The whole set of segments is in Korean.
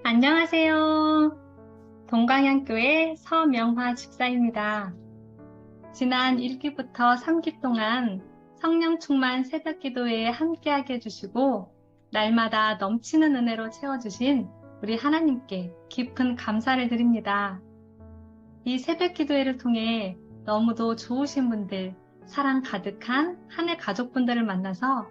안녕하세요. 동광양교회 서명화 집사입니다. 지난 1기부터 3기 동안 성령 충만 새벽 기도회에 함께하게 해주시고 날마다 넘치는 은혜로 채워주신 우리 하나님께 깊은 감사를 드립니다. 이 새벽 기도회를 통해 너무도 좋으신 분들, 사랑 가득한 하늘 가족분들을 만나서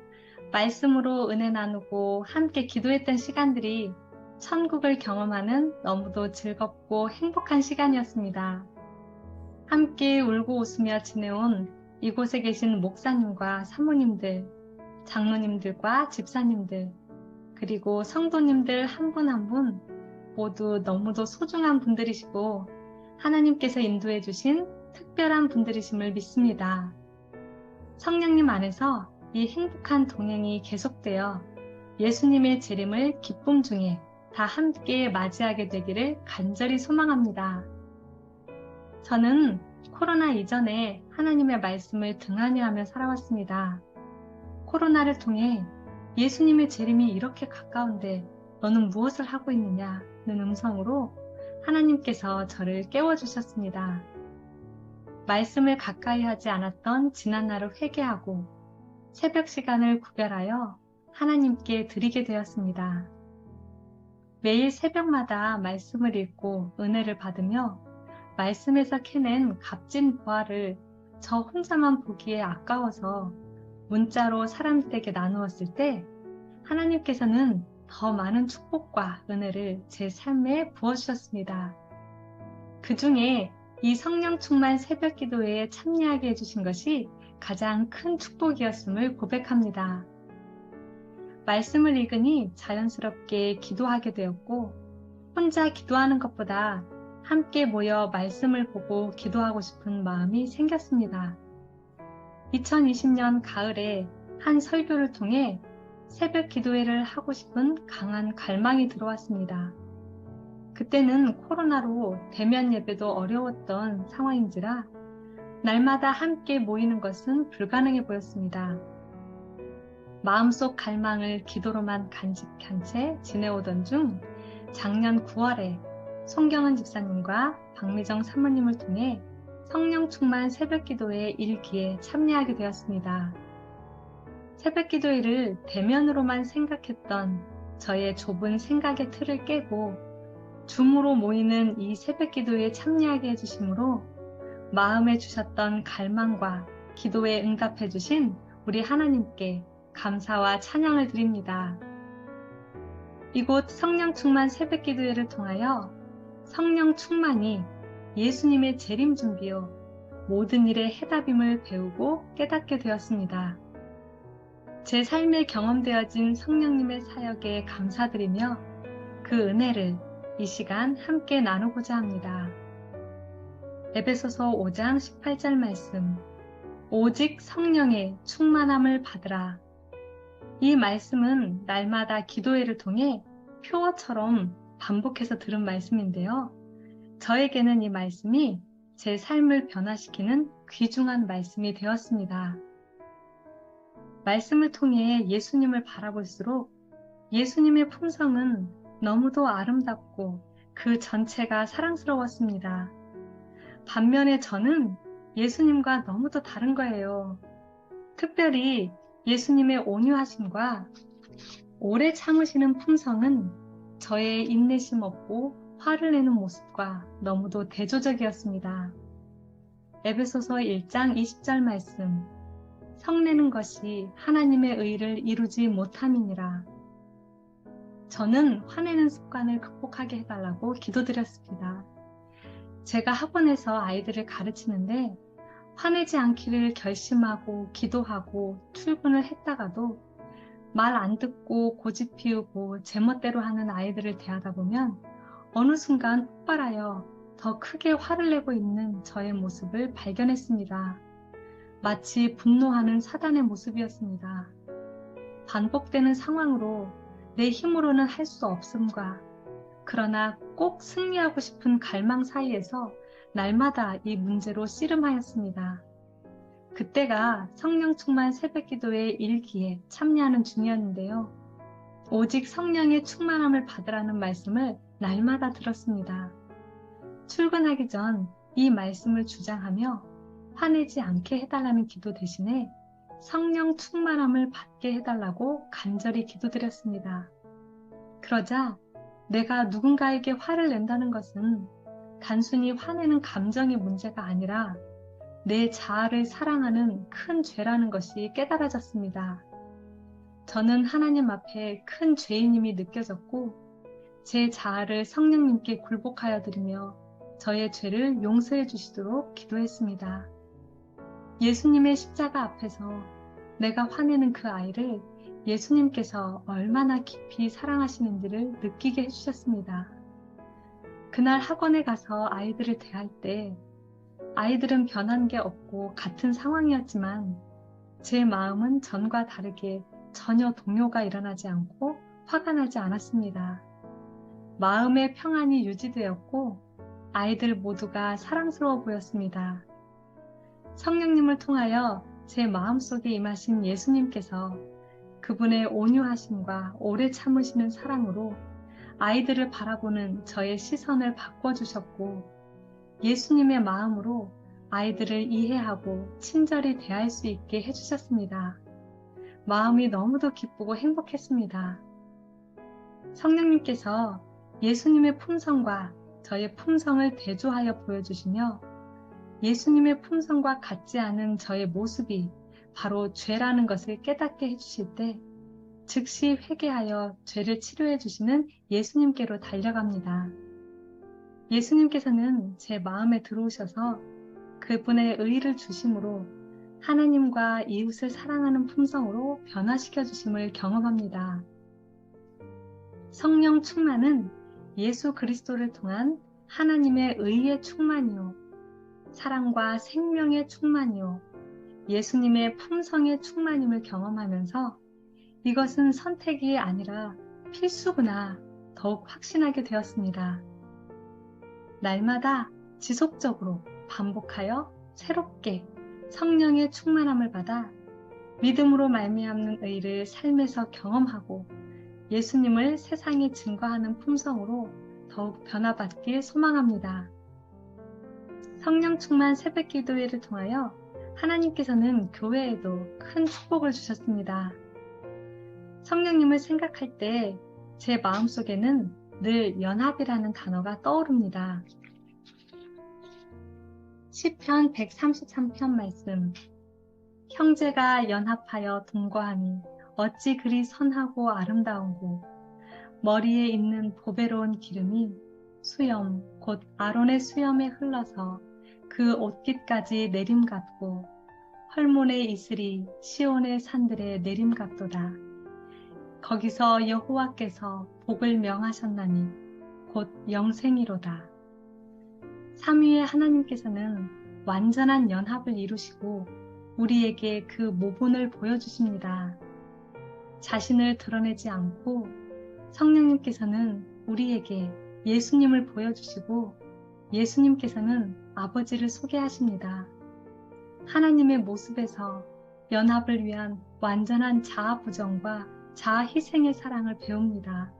말씀으로 은혜 나누고 함께 기도했던 시간들이 천국을 경험하는 너무도 즐겁고 행복한 시간이었습니다. 함께 울고 웃으며 지내온 이곳에 계신 목사님과 사모님들, 장로님들과 집사님들, 그리고 성도님들 한 분 한 분 모두 너무도 소중한 분들이시고 하나님께서 인도해 주신 특별한 분들이심을 믿습니다. 성령님 안에서 이 행복한 동행이 계속되어 예수님의 재림을 기쁨 중에 다 함께 맞이하게 되기를 간절히 소망합니다. 저는 코로나 이전에 하나님의 말씀을 등한히 하며 살아왔습니다. 코로나를 통해 예수님의 재림이 이렇게 가까운데 너는 무엇을 하고 있느냐는 음성으로 하나님께서 저를 깨워주셨습니다. 말씀을 가까이 하지 않았던 지난날을 회개하고 새벽 시간을 구별하여 하나님께 드리게 되었습니다. 매일 새벽마다 말씀을 읽고 은혜를 받으며 말씀에서 캐낸 값진 보화를 저 혼자만 보기에 아까워서 문자로 사람들에게 나누었을 때 하나님께서는 더 많은 축복과 은혜를 제 삶에 부어주셨습니다. 그 중에 이 성령 충만 새벽 기도회에 참여하게 해주신 것이 가장 큰 축복이었음을 고백합니다. 말씀을 읽으니 자연스럽게 기도하게 되었고 혼자 기도하는 것보다 함께 모여 말씀을 보고 기도하고 싶은 마음이 생겼습니다. 2020년 가을에 한 설교를 통해 새벽 기도회를 하고 싶은 강한 갈망이 들어왔습니다. 그때는 코로나로 대면 예배도 어려웠던 상황인지라 날마다 함께 모이는 것은 불가능해 보였습니다. 마음속 갈망을 기도로만 간직한 채 지내오던 중 작년 9월에 송경은 집사님과 박미정 사모님을 통해 성령 충만 새벽 기도회 1기에 참여하게 되었습니다. 새벽 기도회를 대면으로만 생각했던 저의 좁은 생각의 틀을 깨고 줌으로 모이는 이 새벽 기도회에 참여하게 해주심으로 마음에 주셨던 갈망과 기도에 응답해 주신 우리 하나님께 감사와 찬양을 드립니다. 이곳 성령 충만 새벽 기도회를 통하여 성령 충만이 예수님의 재림 준비요 모든 일의 해답임을 배우고 깨닫게 되었습니다. 제 삶에 경험되어진 성령님의 사역에 감사드리며 그 은혜를 이 시간 함께 나누고자 합니다. 에베소서 5장 18절 말씀, 오직 성령의 충만함을 받으라. 이 말씀은 날마다 기도회를 통해 표어처럼 반복해서 들은 말씀인데요. 저에게는 이 말씀이 제 삶을 변화시키는 귀중한 말씀이 되었습니다. 말씀을 통해 예수님을 바라볼수록 예수님의 품성은 너무도 아름답고 그 전체가 사랑스러웠습니다. 반면에 저는 예수님과 너무도 다른 거예요. 특별히 예수님의 온유하심과 오래 참으시는 품성은 저의 인내심 없고 화를 내는 모습과 너무도 대조적이었습니다. 에베소서 1장 20절 말씀, 성내는 것이 하나님의 의를 이루지 못함이니라. 저는 화내는 습관을 극복하게 해달라고 기도드렸습니다. 제가 학원에서 아이들을 가르치는데 화내지 않기를 결심하고 기도하고 출근을 했다가도 말 안 듣고 고집 피우고 제멋대로 하는 아이들을 대하다 보면 어느 순간 폭발하여 더 크게 화를 내고 있는 저의 모습을 발견했습니다. 마치 분노하는 사단의 모습이었습니다. 반복되는 상황으로 내 힘으로는 할 수 없음과 그러나 꼭 승리하고 싶은 갈망 사이에서 날마다 이 문제로 씨름하였습니다. 그때가 성령 충만 새벽 기도회 1기에 참여하는 중이었는데요. 오직 성령의 충만함을 받으라는 말씀을 날마다 들었습니다. 출근하기 전 이 말씀을 주장하며 화내지 않게 해달라는 기도 대신에 성령 충만함을 받게 해달라고 간절히 기도드렸습니다. 그러자 내가 누군가에게 화를 낸다는 것은 단순히 화내는 감정의 문제가 아니라 내 자아를 사랑하는 큰 죄라는 것이 깨달아졌습니다. 저는 하나님 앞에 큰 죄인임이 느껴졌고 제 자아를 성령님께 굴복하여 드리며 저의 죄를 용서해 주시도록 기도했습니다. 예수님의 십자가 앞에서 내가 화내는 그 아이를 예수님께서 얼마나 깊이 사랑하시는지를 느끼게 해주셨습니다. 그날 학원에 가서 아이들을 대할 때 아이들은 변한 게 없고 같은 상황이었지만 제 마음은 전과 다르게 전혀 동요가 일어나지 않고 화가 나지 않았습니다. 마음의 평안이 유지되었고 아이들 모두가 사랑스러워 보였습니다. 성령님을 통하여 제 마음속에 임하신 예수님께서 그분의 온유하심과 오래 참으시는 사랑으로 아이들을 바라보는 저의 시선을 바꿔주셨고 예수님의 마음으로 아이들을 이해하고 친절히 대할 수 있게 해주셨습니다. 마음이 너무도 기쁘고 행복했습니다. 성령님께서 예수님의 품성과 저의 품성을 대조하여 보여주시며 예수님의 품성과 같지 않은 저의 모습이 바로 죄라는 것을 깨닫게 해주실 때 즉시 회개하여 죄를 치료해 주시는 예수님께로 달려갑니다. 예수님께서는 제 마음에 들어오셔서 그분의 의를 주심으로 하나님과 이웃을 사랑하는 품성으로 변화시켜 주심을 경험합니다. 성령 충만은 예수 그리스도를 통한 하나님의 의의 충만이요, 사랑과 생명의 충만이요, 예수님의 품성의 충만임을 경험하면서 이것은 선택이 아니라 필수구나 더욱 확신하게 되었습니다. 날마다 지속적으로 반복하여 새롭게 성령의 충만함을 받아 믿음으로 말미암는 의를 삶에서 경험하고 예수님을 세상에 증거하는 품성으로 더욱 변화받길 소망합니다. 성령 충만 새벽 기도회를 통하여 하나님께서는 교회에도 큰 축복을 주셨습니다. 성령님을 생각할 때 제 마음속에는 늘 연합이라는 단어가 떠오릅니다. 시편 133편 말씀. 형제가 연합하여 동거하니 어찌 그리 선하고 아름다운고 머리에 있는 보배로운 기름이 수염 곧 아론의 수염에 흘러서 그 옷깃까지 내림 같고 헐몬의 이슬이 시온의 산들에 내림 같도다. 거기서 여호와께서 복을 명하셨나니 곧 영생이로다. 삼위의 하나님께서는 완전한 연합을 이루시고 우리에게 그 모본을 보여주십니다. 자신을 드러내지 않고 성령님께서는 우리에게 예수님을 보여주시고 예수님께서는 아버지를 소개하십니다. 하나님의 모습에서 연합을 위한 완전한 자아 부정과 자아 희생의 사랑을 배웁니다.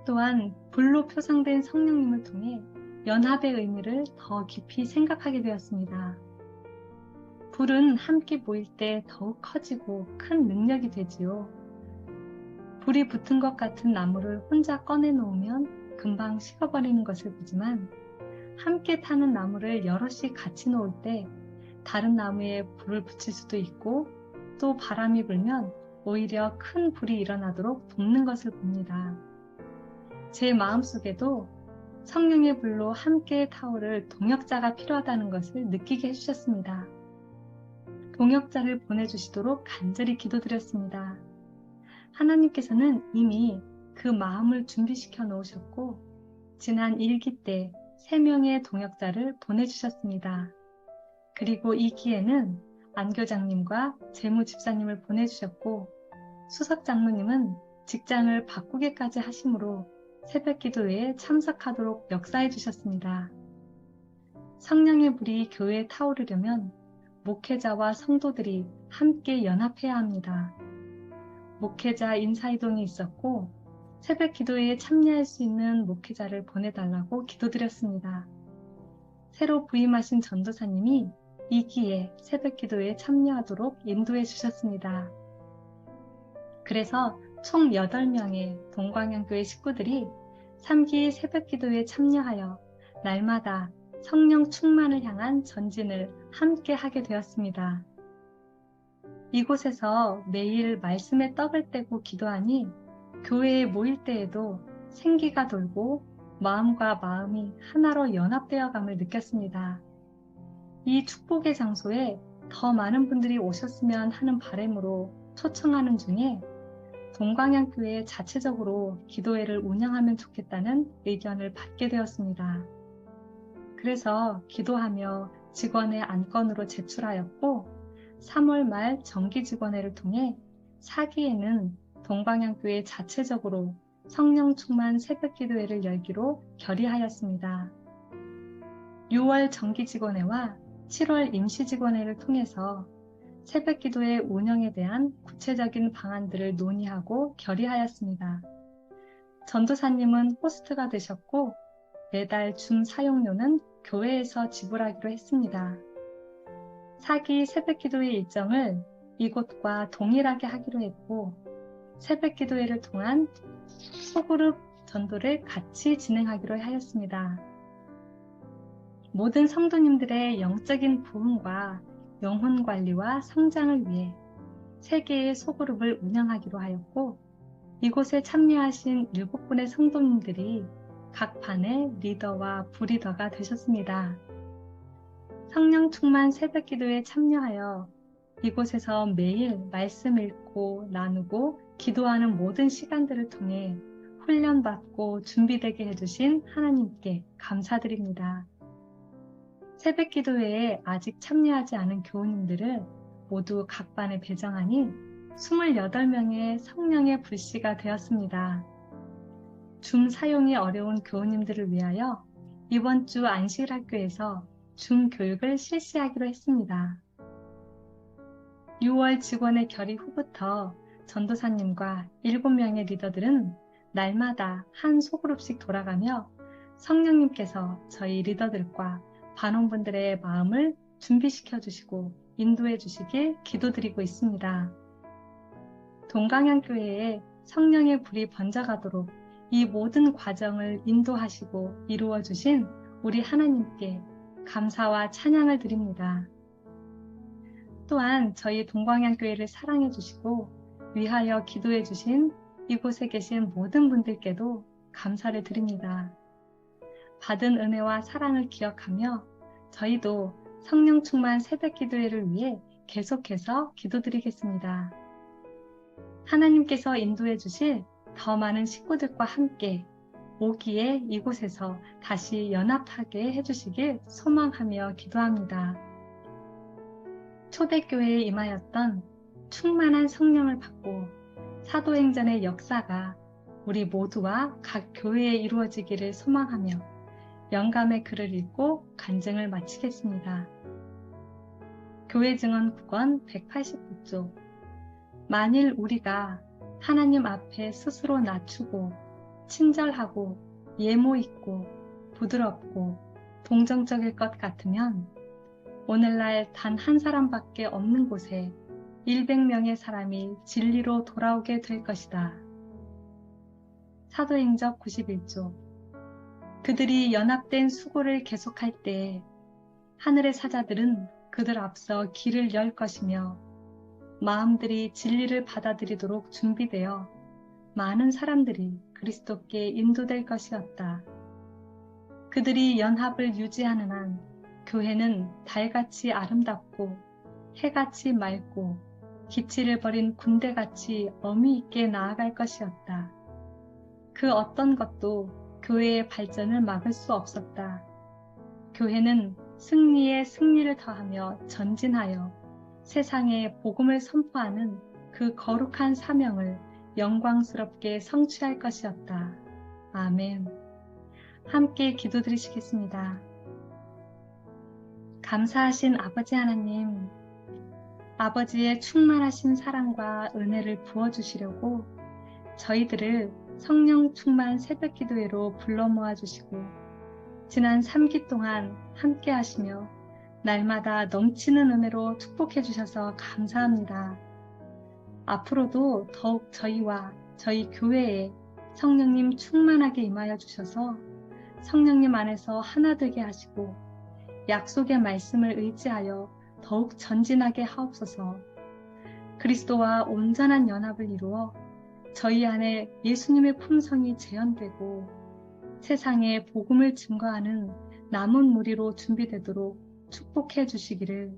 또한 불로 표상된 성령님을 통해 연합의 의미를 더 깊이 생각하게 되었습니다. 불은 함께 모일 때 더욱 커지고 큰 능력이 되지요. 불이 붙은 것 같은 나무를 혼자 꺼내놓으면 금방 식어버리는 것을 보지만 함께 타는 나무를 여럿이 같이 놓을 때 다른 나무에 불을 붙일 수도 있고 또 바람이 불면 오히려 큰 불이 일어나도록 돕는 것을 봅니다. 제 마음속에도 성령의 불로 함께 타오를 동역자가 필요하다는 것을 느끼게 해주셨습니다. 동역자를 보내주시도록 간절히 기도드렸습니다. 하나님께서는 이미 그 마음을 준비시켜 놓으셨고 지난 일기 때 3명의 동역자를 보내주셨습니다. 그리고 이 기회는 안교장님과 재무집사님을 보내주셨고 수석장로님은 직장을 바꾸기까지 하심으로 새벽 기도회에 참석하도록 역사해 주셨습니다. 성령의 불이 교회에 타오르려면 목회자와 성도들이 함께 연합해야 합니다. 목회자 인사이동이 있었고 새벽 기도회에 참여할 수 있는 목회자를 보내달라고 기도드렸습니다. 새로 부임하신 전도사님이 이 기회에 새벽 기도회에 참여하도록 인도해 주셨습니다. 그래서 총 8명의 동광양교회 식구들이 3기 새벽 기도회에 참여하여 날마다 성령 충만을 향한 전진을 함께 하게 되었습니다. 이곳에서 매일 말씀의 떡을 떼고 기도하니 교회에 모일 때에도 생기가 돌고 마음과 마음이 하나로 연합되어 감을 느꼈습니다. 이 축복의 장소에 더 많은 분들이 오셨으면 하는 바람으로 초청하는 중에 동광양교회 자체적으로 기도회를 운영하면 좋겠다는 의견을 받게 되었습니다. 그래서 기도하며 직원의 안건으로 제출하였고 3월 말 정기직원회를 통해 4기에는 동광양교회 자체적으로 성령 충만 새벽 기도회를 열기로 결의하였습니다. 6월 정기직원회와 7월 임시직원회를 통해서 새벽 기도회 운영에 대한 구체적인 방안들을 논의하고 결의하였습니다. 전도사님은 호스트가 되셨고 매달 줌 사용료는 교회에서 지불하기로 했습니다. 4기 새벽 기도회 일정을 이곳과 동일하게 하기로 했고 새벽 기도회를 통한 소그룹 전도를 같이 진행하기로 하였습니다. 모든 성도님들의 영적인 부흥과 영혼 관리와 성장을 위해 3개의 소그룹을 운영하기로 하였고 이곳에 참여하신 7분의 성도님들이 각 반의 리더와 부리더가 되셨습니다. 성령 충만 새벽 기도에 참여하여 이곳에서 매일 말씀 읽고 나누고 기도하는 모든 시간들을 통해 훈련받고 준비되게 해주신 하나님께 감사드립니다. 새벽 기도회에 아직 참여하지 않은 교우님들을 모두 각 반에 배정하니 28명의 성령의 불씨가 되었습니다. 줌 사용이 어려운 교우님들을 위하여 이번 주 안식일학교에서 줌 교육을 실시하기로 했습니다. 6월 직원의 결의 후부터 전도사님과 7명의 리더들은 날마다 한 소그룹씩 돌아가며 성령님께서 저희 리더들과 반원분들의 마음을 준비시켜 주시고 인도해 주시길 기도드리고 있습니다. 동광양교회에 성령의 불이 번져가도록 이 모든 과정을 인도하시고 이루어 주신 우리 하나님께 감사와 찬양을 드립니다. 또한 저희 동광양교회를 사랑해 주시고 위하여 기도해 주신 이곳에 계신 모든 분들께도 감사를 드립니다. 받은 은혜와 사랑을 기억하며 저희도 성령 충만 새벽 기도회를 위해 계속해서 기도드리겠습니다. 하나님께서 인도해 주실 더 많은 식구들과 함께 오기에 이곳에서 다시 연합하게 해주시길 소망하며 기도합니다. 초대교회에 임하였던 충만한 성령을 받고 사도행전의 역사가 우리 모두와 각 교회에 이루어지기를 소망하며 영감의 글을 읽고 간증을 마치겠습니다. 교회 증언 9권 189쪽. 만일 우리가 하나님 앞에 스스로 낮추고 친절하고 예모 있고 부드럽고 동정적일 것 같으면 오늘날 단 한 사람밖에 없는 곳에 100명의 사람이 진리로 돌아오게 될 것이다. 사도행전 91조. 그들이 연합된 수고를 계속할 때 하늘의 사자들은 그들 앞서 길을 열 것이며 마음들이 진리를 받아들이도록 준비되어 많은 사람들이 그리스도께 인도될 것이었다. 그들이 연합을 유지하는 한 교회는 달같이 아름답고 해같이 맑고 기치를 버린 군대같이 어미 있게 나아갈 것이었다. 그 어떤 것도 교회의 발전을 막을 수 없었다. 교회는 승리에 승리를 더하며 전진하여 세상에 복음을 선포하는 그 거룩한 사명을 영광스럽게 성취할 것이었다. 아멘. 함께 기도드리시겠습니다. 감사하신 아버지 하나님, 아버지의 충만하신 사랑과 은혜를 부어주시려고 저희들을 성령 충만 새벽 기도회로 불러 모아주시고 지난 3기 동안 함께 하시며 날마다 넘치는 은혜로 축복해 주셔서 감사합니다. 앞으로도 더욱 저희와 저희 교회에 성령님 충만하게 임하여 주셔서 성령님 안에서 하나 되게 하시고 약속의 말씀을 의지하여 더욱 전진하게 하옵소서. 그리스도와 온전한 연합을 이루어 저희 안에 예수님의 품성이 재현되고 세상에 복음을 증거하는 남은 무리로 준비되도록 축복해 주시기를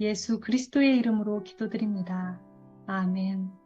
예수 그리스도의 이름으로 기도드립니다. 아멘.